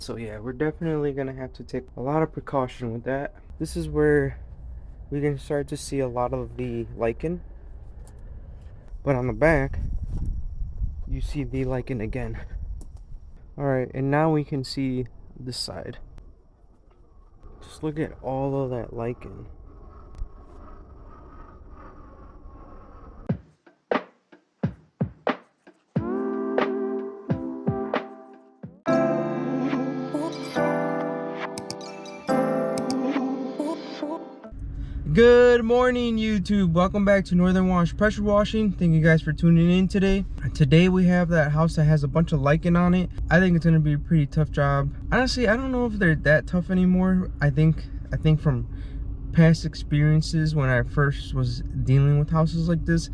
So yeah, we're definitely gonna have to take a lot of precaution with that. This is where we can start to see a lot of the lichen, but on the back you see the lichen again. All right, and now we can see this side. Just look at all of that lichen. Good morning, YouTube. Welcome back to NorthernWash Pressure Washing. Thank you guys for tuning in today. Today we have that house that has a bunch of lichen on it. I think it's gonna be a pretty tough job. Honestly, I don't know if they're that tough anymore. I think from past experiences when I first was dealing with houses like this,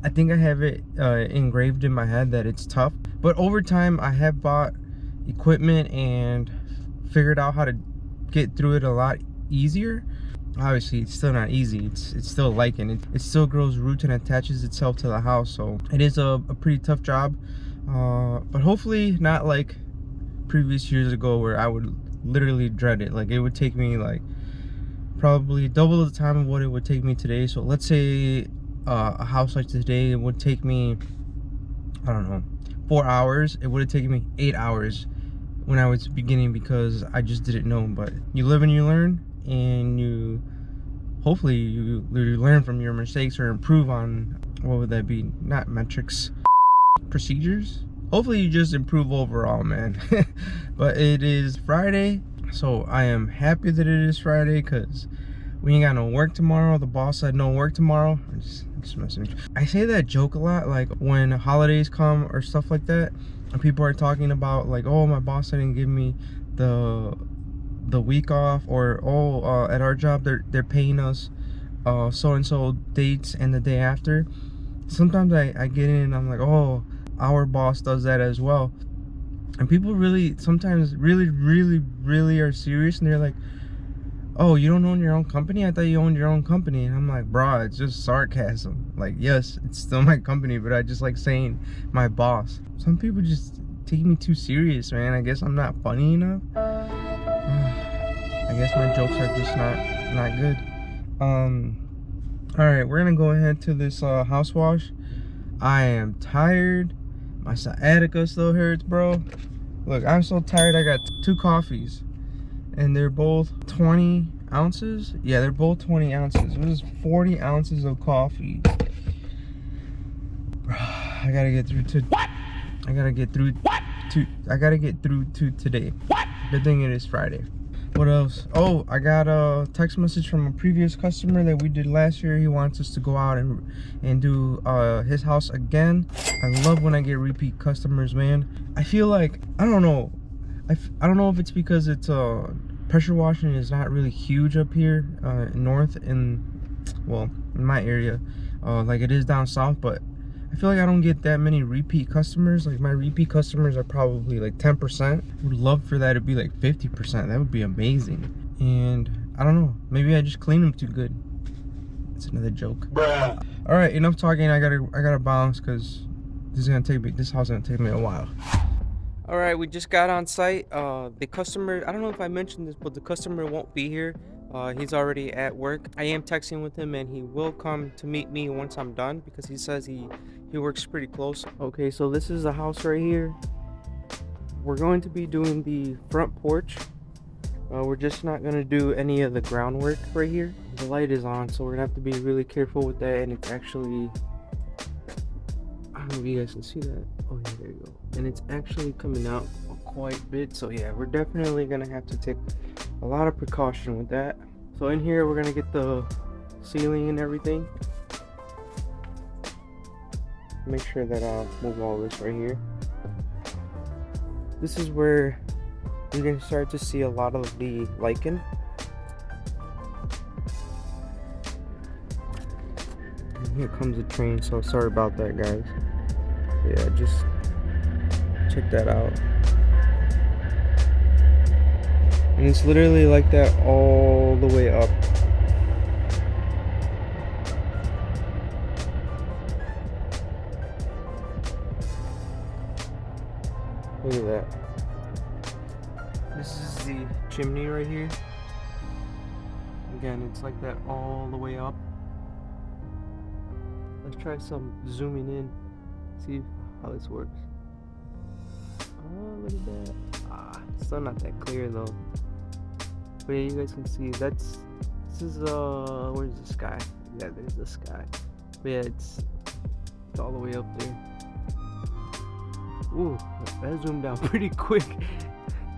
I think I have it engraved in my head that it's tough. But over time, I have bought equipment and figured out how to get through it a lot easier. Obviously it's still not easy. It's still lichen. It still grows roots and attaches itself to the house, so it is a pretty tough job, but hopefully not like previous years ago where I would literally dread it. Like, it would take me like probably double the time of what it would take me today. So let's say a house like today, it would take me, I don't know, 4 hours. It would have taken me 8 hours when I was beginning, because I just didn't know. But you live and you learn, and you hopefully you learn from your mistakes or improve on, what would that be, not metrics, procedures. Hopefully you just improve overall, man. But it is Friday, so I am happy that it is Friday, because we ain't got no work tomorrow. The boss said no work tomorrow. I'm just messing. I say that joke a lot, like when holidays come or stuff like that, and people are talking about like, oh, my boss didn't give me the week off, or oh, at our job they're paying us so and so dates and the day after. Sometimes I get in and I'm like, oh, our boss does that as well. And people really sometimes really are serious, and they're like, oh, you don't own your own company? I thought you owned your own company. And I'm like, bro, it's just sarcasm. Like, yes, it's still my company, but I just like saying my boss. Some people just take me too serious, man. I guess I'm not funny enough. I guess my jokes are just not good. All right, we're gonna go ahead to this house wash. I am tired. My sciatica still hurts, bro. Look, I'm so tired. I got 2 coffees, and they're both 20 ounces. Yeah, they're both 20 ounces. It was 40 ounces of coffee. Bro, I gotta get through to. What? I gotta get through to today. What? Good thing it is Friday. What else? Oh, I got a text message from a previous customer that we did last year. He wants us to go out and do his house again. I love when I get repeat customers, man. I feel like, I don't know. I don't know if it's because it's pressure washing is not really huge up here north in my area, like it is down south, but I feel like I don't get that many repeat customers. Like, my repeat customers are probably like 10%. Would love for that to be like 50%. That would be amazing. And I don't know, maybe I just clean them too good. That's another joke. Bruh. All right, enough talking. I gotta bounce, because this house is gonna take me a while. All right, we just got on site. The customer, I don't know if I mentioned this, but the customer won't be here. He's already at work. I am texting with him, and he will come to meet me once I'm done, because he says he works pretty close. Okay, so this is the house right here. We're going to be doing the front porch. We're just not gonna do any of the groundwork right here. The light is on, so we're gonna have to be really careful with that. And it's actually, I don't know if you guys can see that. Oh yeah, there you go. And it's actually coming out quite a bit, so yeah, we're definitely gonna have to take a lot of precaution with that. So in here, we're gonna get the ceiling and everything. Make sure that I'll move all this right here. This is where you can start to see a lot of the lichen. And here comes the train, so sorry about that, guys. Yeah, just check that out. And it's literally like that all the way up. Look at that. the chimney right here. Again, it's like that all the way up. Let's try some zooming in, see how this works. Oh, look at that. Still not that clear though. But yeah, you guys can see this is where's the sky? Yeah, there's the sky. But yeah, it's all the way up there. Ooh, that zoomed out pretty quick.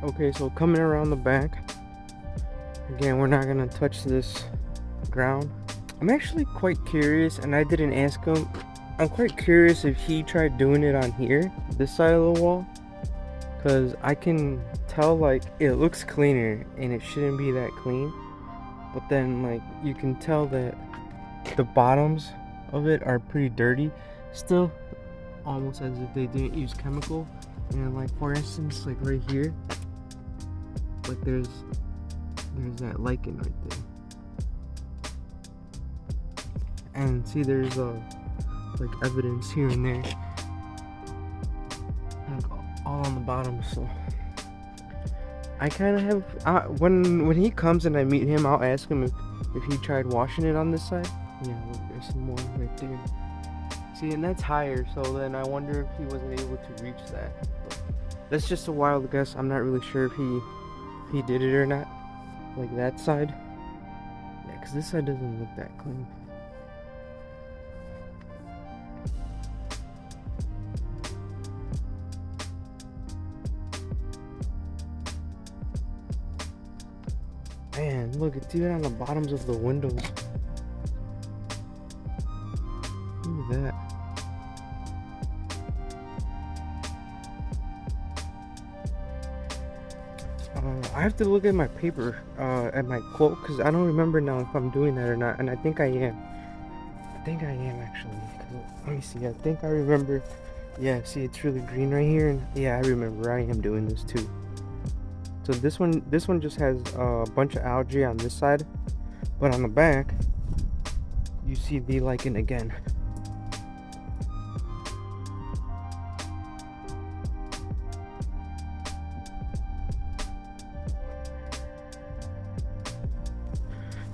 Okay, so coming around the back. Again, we're not gonna touch this ground. I'm actually quite curious, and I didn't ask him. I'm quite curious if he tried doing it on here, this side of the wall, because I can tell like it looks cleaner and it shouldn't be that clean, but then like you can tell that the bottoms of it are pretty dirty still, almost as if they didn't use chemical. And like for instance, like right here, like there's that lichen right there, and see there's like evidence here and there, like all on the bottom. So I kind of have when he comes and I meet him, I'll ask him if he tried washing it on this side. Yeah, look, there's some more right there. See, and that's higher, so then I wonder if he wasn't able to reach that. But that's just a wild guess. I'm not really sure if he did it or not. Like that side. Yeah, because this side doesn't look that clean. Man, look, it's even on the bottoms of the windows. Look at that. I have to look at my paper, at my quote, because I don't remember now if I'm doing that or not, and I think I am. I think I am actually. Let me see, I think I remember. Yeah, see, it's really green right here, and yeah, I remember I am doing this too. So this one just has a bunch of algae on this side, but on the back, you see the lichen again.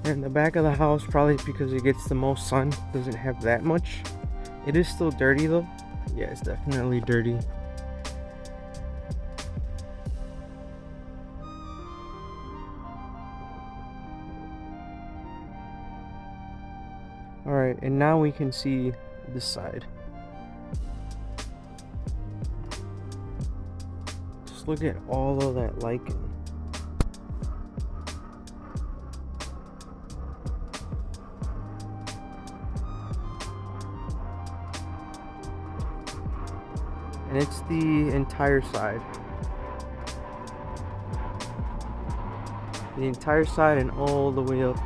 And the back of the house, probably because it gets the most sun, doesn't have that much. It is still dirty though. Yeah, it's definitely dirty. Alright, and now we can see this side. Just look at all of that lichen. And it's the entire side. The entire side and all the way up.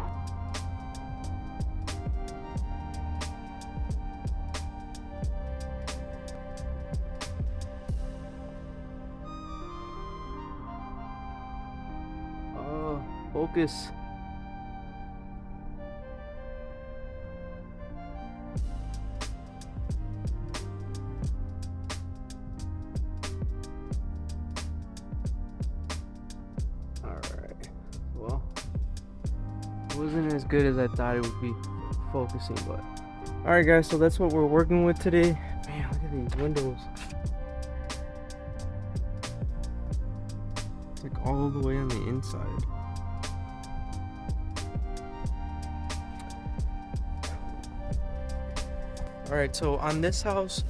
Oh, focus. Well, it wasn't as good as I thought it would be focusing, but alright guys, so that's what we're working with today. Man, look at these windows. It's like all the way on the inside. Alright, so on this house,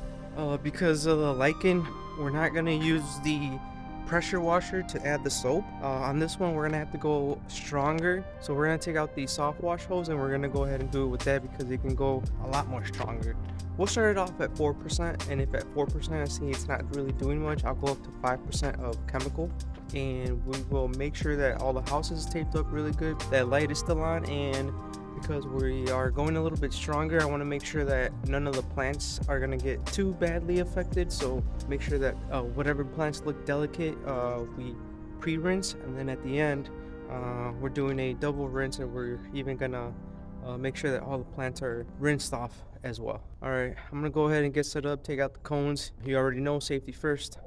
because of the lichen, we're not gonna use the pressure washer to add the soap. On this one, we're gonna have to go stronger. So we're gonna take out the soft wash hose and we're gonna go ahead and do it with that because it can go a lot more stronger. We'll start it off at 4%, and if at 4% I see it's not really doing much, I'll go up to 5% of chemical. And we will make sure that all the house is taped up really good, that light is still on, and because we are going a little bit stronger, I want to make sure that none of the plants are going to get too badly affected. So make sure that whatever plants look delicate, we pre-rinse, and then at the end we're doing a double rinse, and we're even gonna make sure that all the plants are rinsed off as well. All right, I'm gonna go ahead and get set up, take out the cones. You already know, safety first.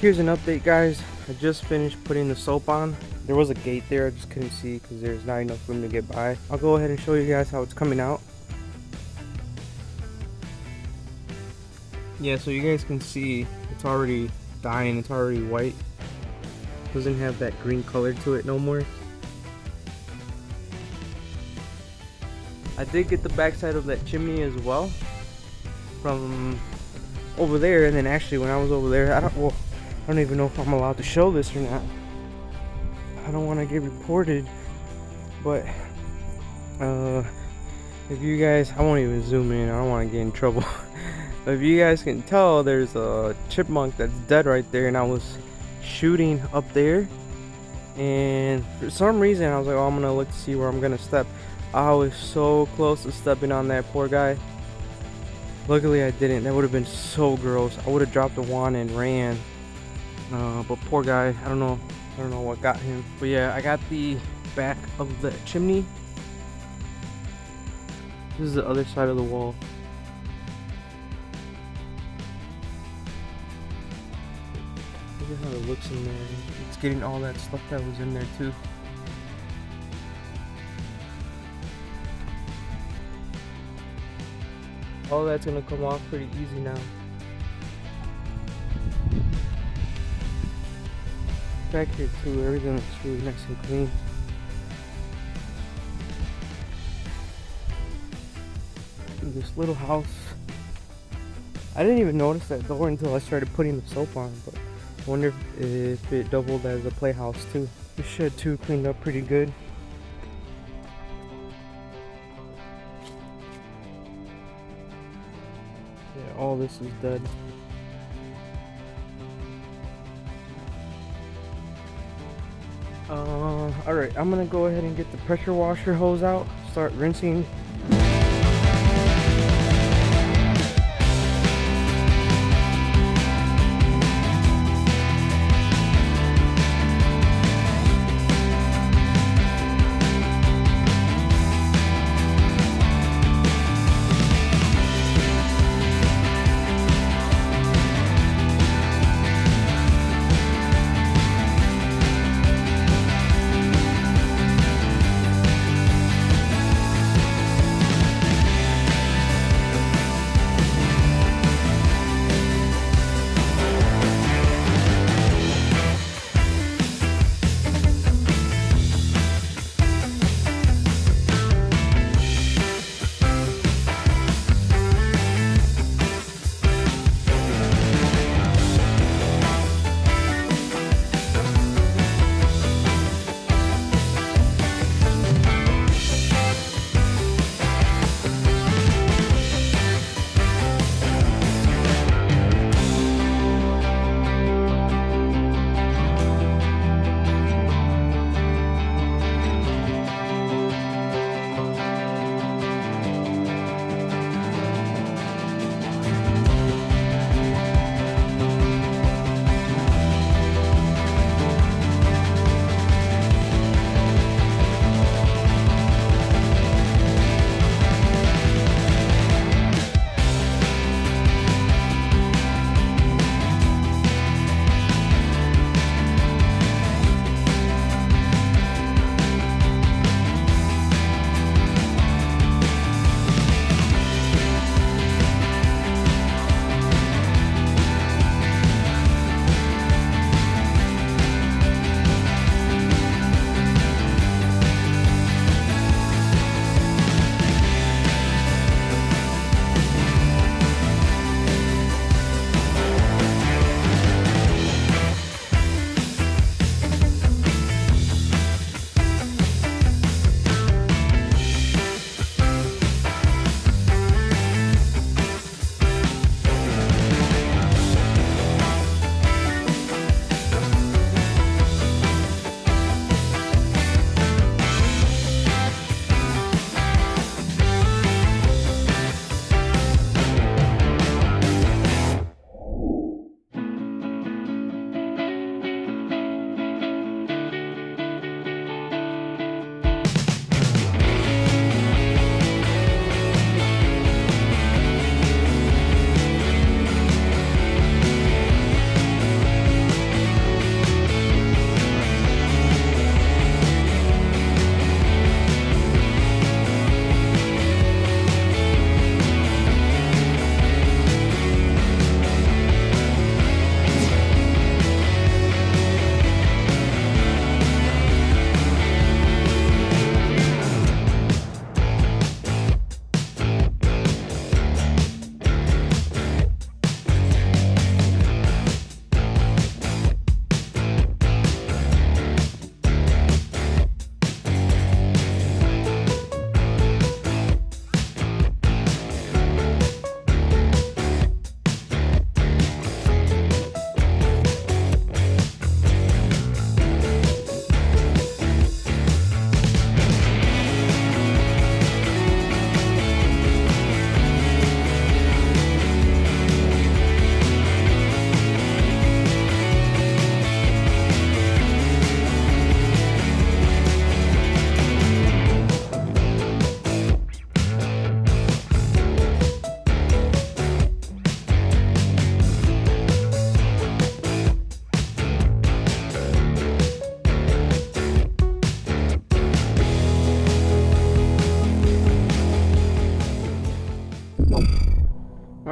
Here's an update, guys. I just finished putting the soap on. There was a gate there, I just couldn't see because there's not enough room to get by. I'll go ahead and show you guys how it's coming out. Yeah, so you guys can see it's already dying, it's already white. Doesn't have that green color to it no more. I did get the backside of that chimney as well from over there, and then actually when I was over there, I don't even know if I'm allowed to show this or not. I don't want to get reported, but if you guys, I won't even zoom in, I don't want to get in trouble. But if you guys can tell, there's a chipmunk that's dead right there, and I was shooting up there, and for some reason I was like, oh, I'm gonna look to see where I'm gonna step. I was so close to stepping on that poor guy. Luckily I didn't. That would have been so gross. I would have dropped the wand and ran. But poor guy, I don't know what got him. But yeah, I got the back of the chimney. This is the other side of the wall. Look at how it looks in there. It's getting all that stuff that was in there too. All that's gonna come off pretty easy now. Back here too, everything looks really nice and clean. This little house, I didn't even notice that door until I started putting the soap on, but I wonder if it doubled as a playhouse too. The shed too cleaned up pretty good. Yeah, all this is dead. Alright, I'm gonna go ahead and get the pressure washer hose out, start rinsing.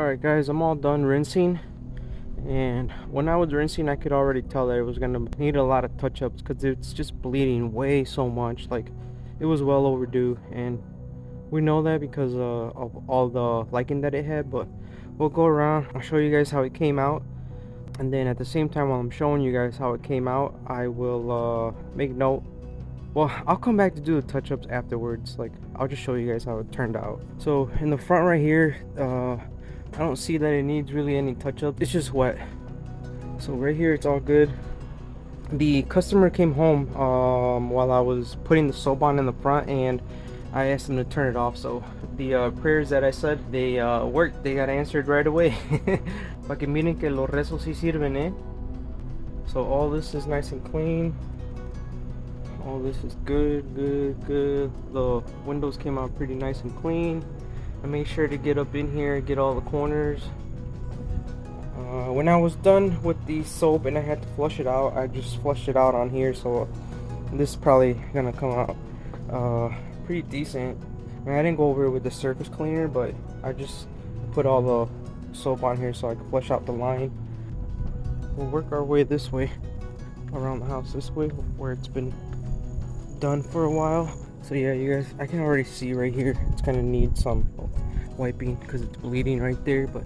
Alright guys, I'm all done rinsing, and when I was rinsing I could already tell that it was gonna need a lot of touch-ups because it's just bleeding way so much. Like, it was well overdue, and we know that because of all the lichen that it had. But we'll go around, I'll show you guys how it came out, and then at the same time while I'm showing you guys how it came out, I will make note. Well, I'll come back to do the touch-ups afterwards. Like, I'll just show you guys how it turned out. So in the front right here, I don't see that it needs really any touch-up. It's just wet. So right here, it's all good. The customer came home while I was putting the soap on in the front, and I asked them to turn it off. So the prayers that I said, they worked. They got answered right away. Pa que miren que los rezos sí sirven, eh? So all this is nice and clean. All this is good. The windows came out pretty nice and clean. I made sure to get up in here, get all the corners. When I was done with the soap and I had to flush it out, I just flushed it out on here. So this is probably gonna come out pretty decent. I mean, I didn't go over it with the surface cleaner, but I just put all the soap on here so I could flush out the line. We'll work our way this way around the house, this way where it's been done for a while. So yeah, you guys, I can already see right here it's gonna need some wiping because it's bleeding right there. But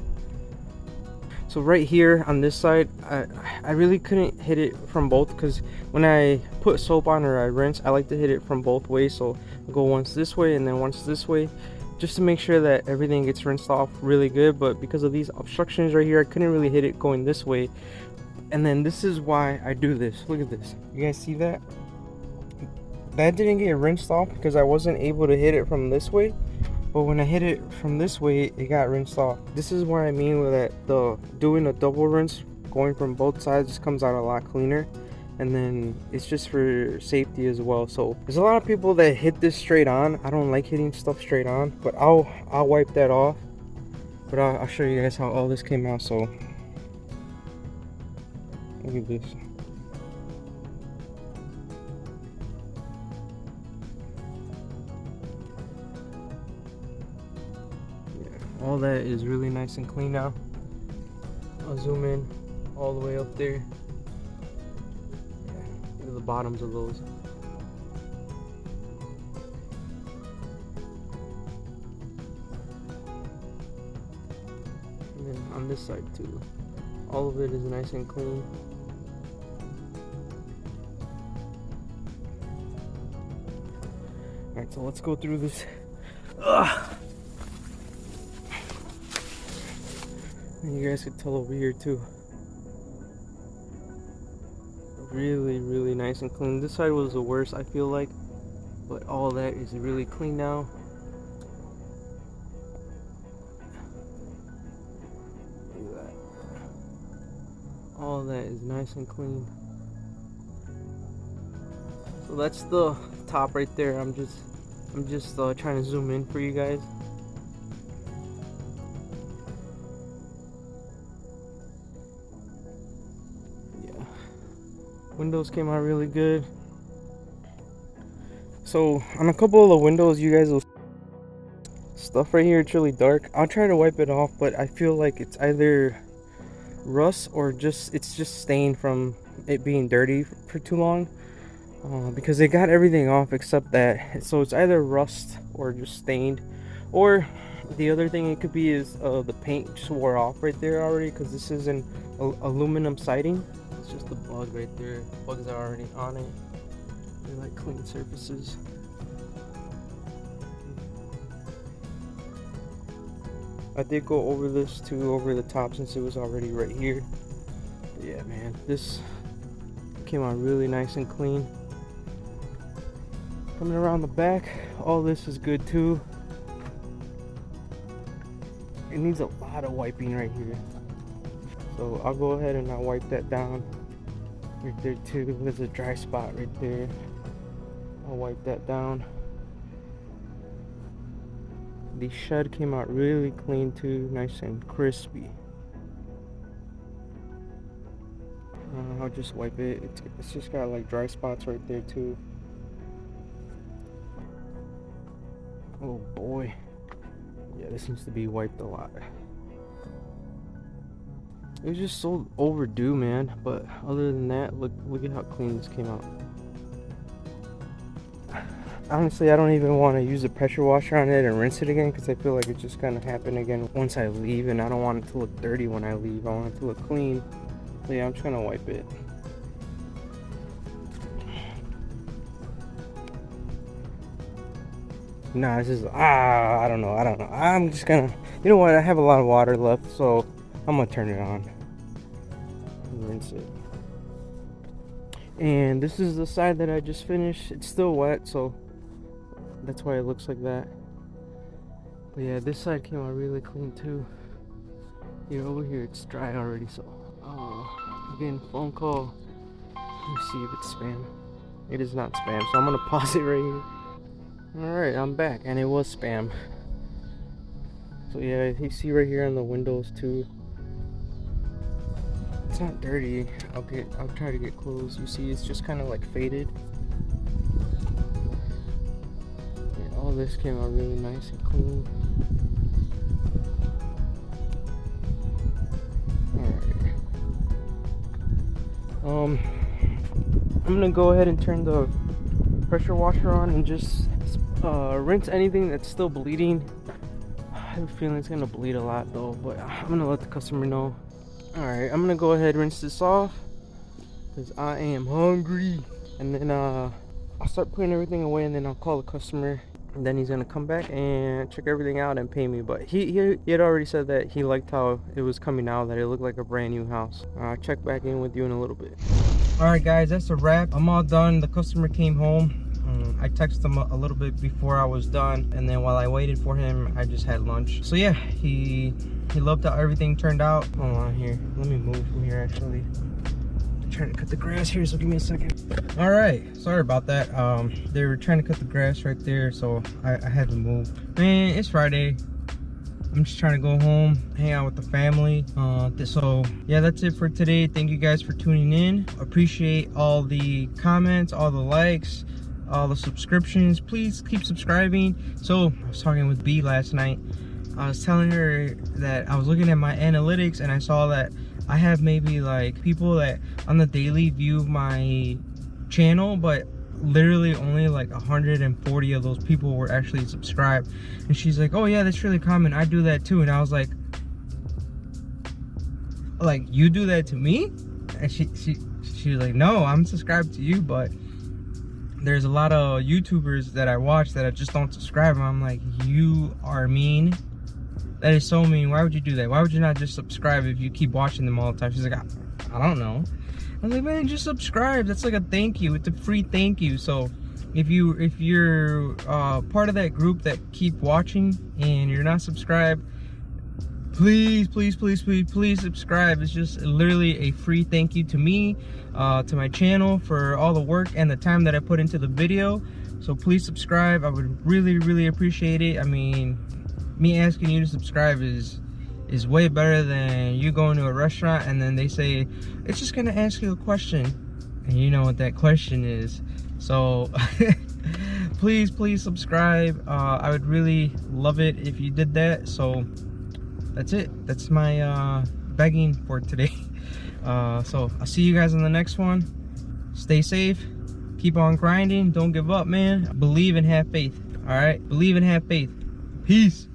so right here on this side, I really couldn't hit it from both, because when I put soap on or I rinse, I like to hit it from both ways. So I'll go once this way and then once this way, just to make sure that everything gets rinsed off really good. But because of these obstructions right here, I couldn't really hit it going this way. And then this is why I do this. Look at this. You guys see that? That didn't get rinsed off because I wasn't able to hit it from this way. But when I hit it from this way, it got rinsed off. This is what I mean with that. Doing a double rinse, going from both sides, just comes out a lot cleaner. And then it's just for safety as well. So there's a lot of people that hit this straight on. I don't like hitting stuff straight on, but I'll wipe that off. But I'll show you guys how all this came out. So look at this. All that is really nice and clean now. I'll zoom in all the way up there. Look at the bottoms of those. And then on this side too. All of it is nice and clean. Alright, so let's go through this. And you guys can tell over here too. Really nice and clean. This side was the worst, I feel like, but all that is really clean now. Look at that. All that is nice and clean. So that's the top right there. I'm just trying to zoom in for you guys. Windows came out really good. So on a couple of the windows, you guys will stuff right here, it's really dark. I'll try to wipe it off, but I feel like it's either rust or it's just stained from it being dirty for too long, because they got everything off except that. So it's either rust or just stained, or the other thing it could be is the paint just wore off right there already, because this is an aluminum siding. It's just the bug right there. Bugs are already on it. They like clean surfaces. I did go over this too, over the top, since it was already right here. But yeah, man, this came out really nice and clean. Coming around the back, all this is good too. It needs a lot of wiping right here. So I'll go ahead and I'll wipe that down right there too. There's a dry spot right there. I'll wipe that down. The shed came out really clean too, nice and crispy. I'll just wipe it. It's just got like dry spots right there too. Oh boy. Yeah, this needs to be wiped a lot. It was just so overdue, man. But other than that, look at how clean this came out. Honestly, I don't even want to use a pressure washer on it and rinse it again, because I feel like it's just gonna happen again once I leave, and I don't want it to look dirty when I leave. I want it to look clean. So yeah, I'm just gonna wipe it. Nah, this is I don't know. I'm just gonna, you know what, I have a lot of water left, so I'm gonna turn it on and rinse it. And this is the side that I just finished. It's still wet, so that's why it looks like that. But yeah, this side came out really clean too. Here, over here, it's dry already. So again, phone call. Let me see if it's spam. It is not spam, so I'm gonna pause it right here. Alright, I'm back, and it was spam. So yeah, you see right here on the windows too, it's not dirty. I'll try to get close. You see, it's just kind of like faded. Yeah, all this came out really nice and clean. Alright. I'm gonna go ahead and turn the pressure washer on and just rinse anything that's still bleeding. I have a feeling it's gonna bleed a lot though, but I'm gonna let the customer know. Alright, I'm gonna go ahead and rinse this off because I am hungry, and then I'll start putting everything away, and then I'll call the customer, and then he's gonna come back and check everything out and pay me. But he had already said that he liked how it was coming out, that it looked like a brand new house. I'll check back in with you in a little bit. Alright guys, that's a wrap. I'm all done. The customer came home. I texted him a little bit before I was done, and then while I waited for him, I just had lunch. So yeah, he loved how everything turned out. Hold on here, let me move from here actually. I'm trying to cut the grass here, so give me a second. All right, sorry about that. They were trying to cut the grass right there, so I had to move. Man, it's Friday. I'm just trying to go home, hang out with the family. So yeah, that's it for today. Thank you guys for tuning in. Appreciate all the comments, all the likes, all the subscriptions. Please keep subscribing. So I was talking with B last night. I was telling her that I was looking at my analytics, and I saw that I have maybe like people that on the daily view my channel, but literally only like 140 of those people were actually subscribed. And she's like, oh yeah, that's really common, I do that too. And I was like, you do that to me? And she was like, no, I'm subscribed to you, but there's a lot of YouTubers that I watch that I just don't subscribe. And I'm like, you are mean. That is so mean. Why would you do that? Why would you not just subscribe if you keep watching them all the time? She's like, I don't know. I was like, man, just subscribe. That's like a thank you. It's a free thank you. So if you're part of that group that keep watching and you're not subscribed, please subscribe. It's just literally a free thank you to me, to my channel, for all the work and the time that I put into the video. So please subscribe. I would really appreciate it. I mean, me asking you to subscribe is way better than you going to a restaurant and then they say, it's just gonna ask you a question, and you know what that question is. So please subscribe. I would really love it if you did that. So that's it. That's my begging for today. So I'll see you guys in the next one. Stay safe, keep on grinding, don't give up, man. Believe and have faith. All right, believe and have faith. Peace.